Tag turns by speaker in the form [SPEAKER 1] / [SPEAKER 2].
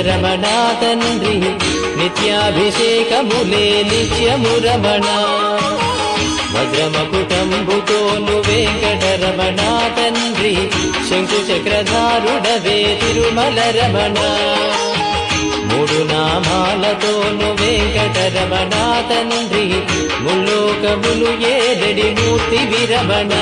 [SPEAKER 1] రమణ తండ్రి నిత్యాభిషేకములే నిత్యము రమణ వజ్రమకుటంబుతోను వెంకటరమణ తండ్రి శంకు చక్రధారుడవే తిరుమల రమణ మూడు నామాలతోను వెంకటరమణ తండ్రి ముల్లోకములు ఏడడి మూర్తి విరమణ